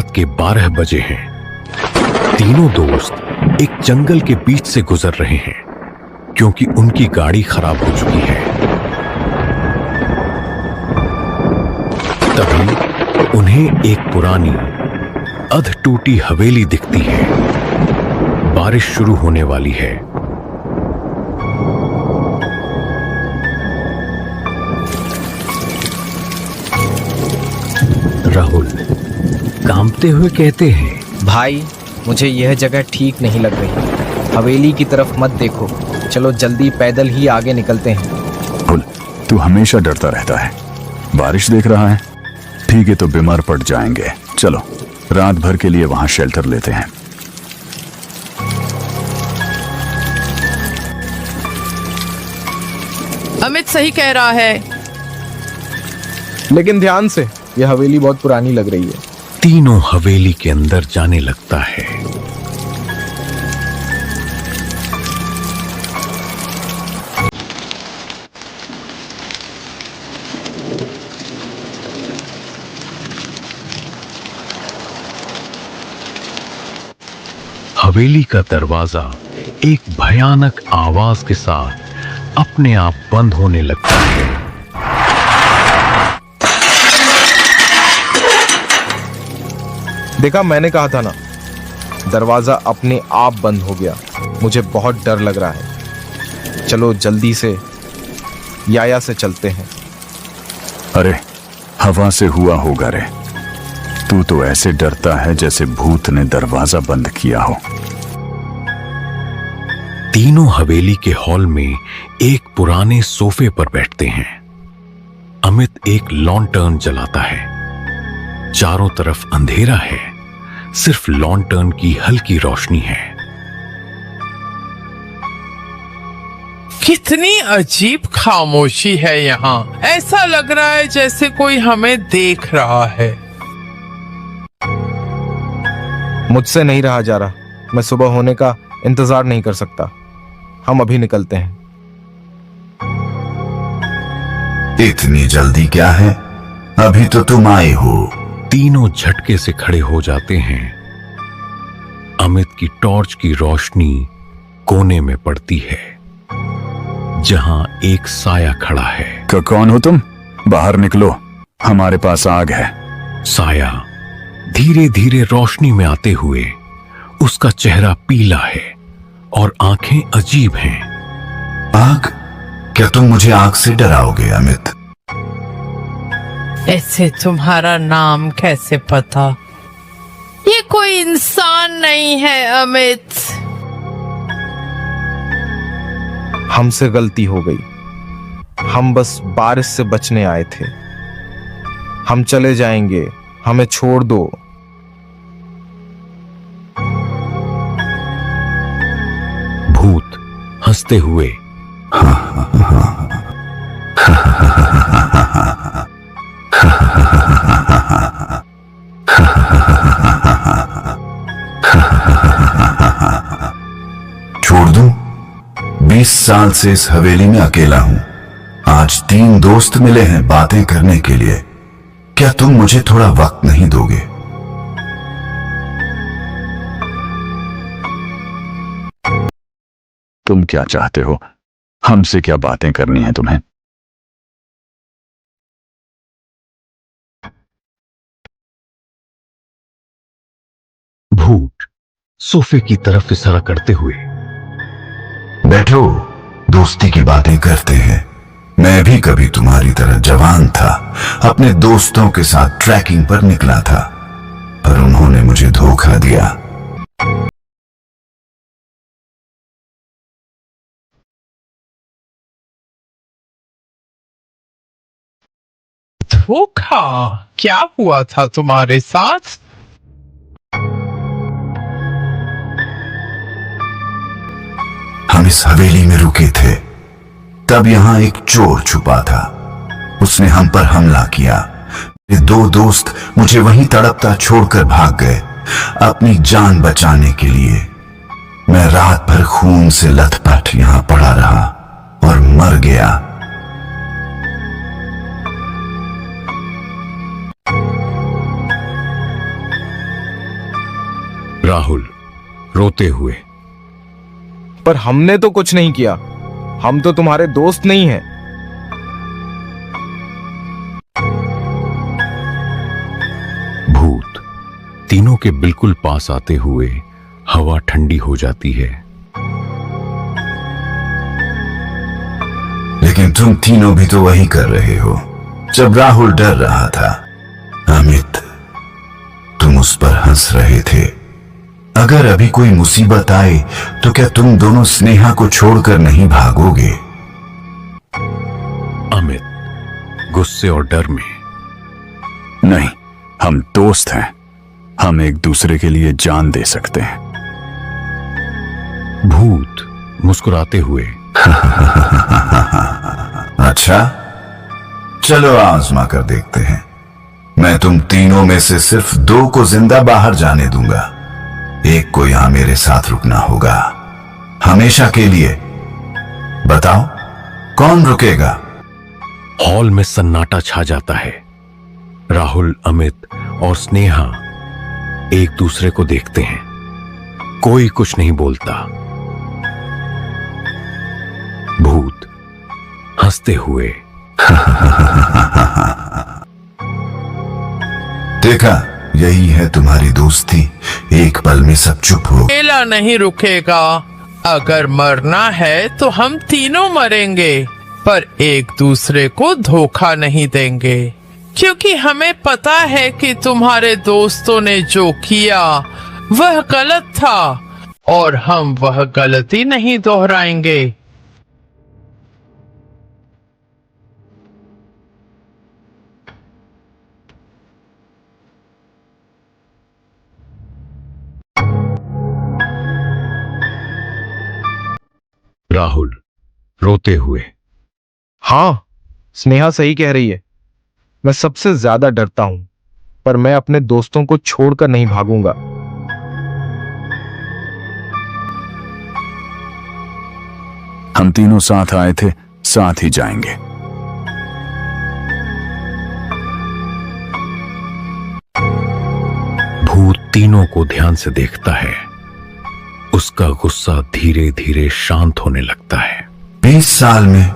रात के 12 बजे हैं। तीनों दोस्त एक जंगल के बीच से गुजर रहे हैं क्योंकि उनकी गाड़ी खराब हो चुकी है। तभी उन्हें एक पुरानी अध टूटी हवेली दिखती है। बारिश शुरू होने वाली है। राहुल कांपते हुए कहते हैं, भाई मुझे यह जगह ठीक नहीं लग रही। हवेली की तरफ मत देखो, चलो जल्दी पैदल ही आगे निकलते हैं। राहुल, तू हमेशा डरता रहता है। बारिश देख रहा है? ठीक है, तो बीमार पड़ जाएंगे। चलो रात भर के लिए वहां शेल्टर लेते हैं। अमित सही कह रहा है। लेकिन ध्यान से, यह हवेली बहुत पुरानी लग रही है। तीनों हवेली के अंदर जाने लगता है। हवेली का दरवाजा एक भयानक आवाज के साथ अपने आप बंद होने लगता है। देखा, मैंने कहा था ना, दरवाजा अपने आप बंद हो गया। मुझे बहुत डर लग रहा है। चलो जल्दी से याया से चलते हैं। अरे हवा से हुआ होगा रे। तू तो ऐसे डरता है जैसे भूत ने दरवाजा बंद किया हो। तीनों हवेली के हॉल में एक पुराने सोफे पर बैठते हैं। अमित एक लॉन्टर्न जलाता है। चारों तरफ अंधेरा है, सिर्फ लॉन्टर्न की हल्की रोशनी है। कितनी अजीब खामोशी है यहाँ। ऐसा लग रहा है जैसे कोई हमें देख रहा है। मुझसे नहीं रहा जा रहा। मैं सुबह होने का इंतजार नहीं कर सकता। हम अभी निकलते हैं। इतनी जल्दी क्या है? अभी तो तुम आए हो। तीनों झटके से खड़े हो जाते हैं। अमित की टॉर्च की रोशनी कोने में पड़ती है जहां एक साया खड़ा है। कौन हो तुम? बाहर निकलो, हमारे पास आग है। साया धीरे धीरे रोशनी में आते हुए, उसका चेहरा पीला है और आंखें अजीब हैं। आग? क्या तुम मुझे आग से डराओगे अमित? ऐसे तुम्हारा नाम कैसे पता? ये कोई इंसान नहीं है अमित। हमसे गलती हो गई। हम बस बारिश से बचने आए थे। हम चले जाएंगे, हमें छोड़ दो। भूत हंसते हुए, छोड़ दूं? 20 साल से इस हवेली में अकेला हूं। आज 3 दोस्त मिले हैं बातें करने के लिए। क्या तुम मुझे थोड़ा वक्त नहीं दोगे? तुम क्या चाहते हो? हमसे क्या बातें करनी है तुम्हें? भूत सोफे की तरफ इशारा करते हुए, बैठो, दोस्ती की बातें करते हैं। मैं भी कभी तुम्हारी तरह जवान था। अपने दोस्तों के साथ ट्रैकिंग पर निकला था, पर उन्होंने मुझे धोखा दिया। धोखा? क्या हुआ था तुम्हारे साथ? हम इस हवेली में रुके थे, तब यहां एक चोर छुपा था। उसने हम पर हमला किया। ये 2 दोस्त मुझे वहीं तड़पता छोड़कर भाग गए अपनी जान बचाने के लिए। मैं रात भर खून से लथपथ यहां पड़ा रहा और मर गया। राहुल रोते हुए। पर हमने तो कुछ नहीं किया, हम तो तुम्हारे दोस्त नहीं हैं। भूत तीनों के बिल्कुल पास आते हुए हवा ठंडी हो जाती है। लेकिन तुम तीनों भी तो वही कर रहे हो जब राहुल डर रहा था। अमित, तुम उस पर हंस रहे थे। अगर अभी कोई मुसीबत आए तो क्या तुम दोनों स्नेहा को छोड़कर नहीं भागोगे? अमित गुस्से और डर में। नहीं, हम दोस्त हैं, हम एक दूसरे के लिए जान दे सकते हैं। भूत मुस्कुराते हुए। अच्छा, चलो आजमा कर देखते हैं। मैं तुम तीनों में से सिर्फ 2 को जिंदा बाहर जाने दूंगा। एक को यहां मेरे साथ रुकना होगा, हमेशा के लिए। बताओ कौन रुकेगा? हॉल में सन्नाटा छा जाता है। राहुल, अमित और स्नेहा एक दूसरे को देखते हैं। कोई कुछ नहीं बोलता। भूत हंसते हुए। देखा, यही है तुम्हारी दोस्ती। एक पल में सब चुप हो। अकेला नहीं रुकेगा। अगर मरना है तो हम तीनों मरेंगे, पर एक दूसरे को धोखा नहीं देंगे, क्योंकि हमें पता है कि तुम्हारे दोस्तों ने जो किया वह गलत था और हम वह गलती नहीं दोहराएंगे। राहुल रोते हुए। हाँ, स्नेहा सही कह रही है। मैं सबसे ज्यादा डरता हूं, पर मैं अपने दोस्तों को छोड़कर नहीं भागूंगा। हम तीनों साथ आए थे, साथ ही जाएंगे। भूत तीनों को ध्यान से देखता है। उसका गुस्सा धीरे धीरे शांत होने लगता है। 20 साल में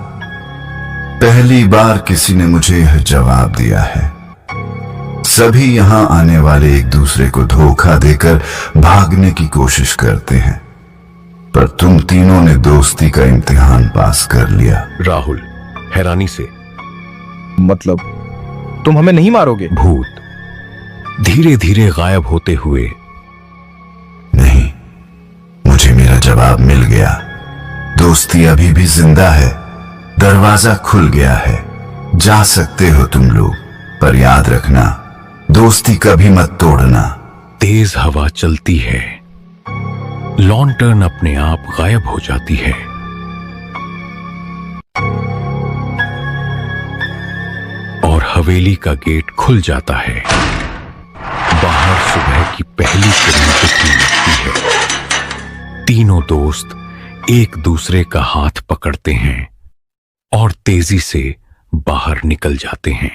पहली बार किसी ने मुझे यह जवाब दिया है। सभी यहां आने वाले एक दूसरे को धोखा देकर भागने की कोशिश करते हैं, पर तुम तीनों ने दोस्ती का इम्तिहान पास कर लिया। राहुल हैरानी से। मतलब तुम हमें नहीं मारोगे? भूत धीरे धीरे गायब होते हुए। नहीं, मुझे मेरा जवाब मिल गया। दोस्ती अभी भी जिंदा है, दरवाजा खुल गया है। जा सकते हो तुम लोग, पर याद रखना, दोस्ती कभी मत तोड़ना। तेज हवा चलती है। लॉन्टर्न अपने आप गायब हो जाती है। और हवेली का गेट खुल जाता है। बाहर सुबह की पहली किरण दिखने लगती है। तीनों दोस्त एक दूसरे का हाथ पकड़ते हैं और तेजी से बाहर निकल जाते हैं।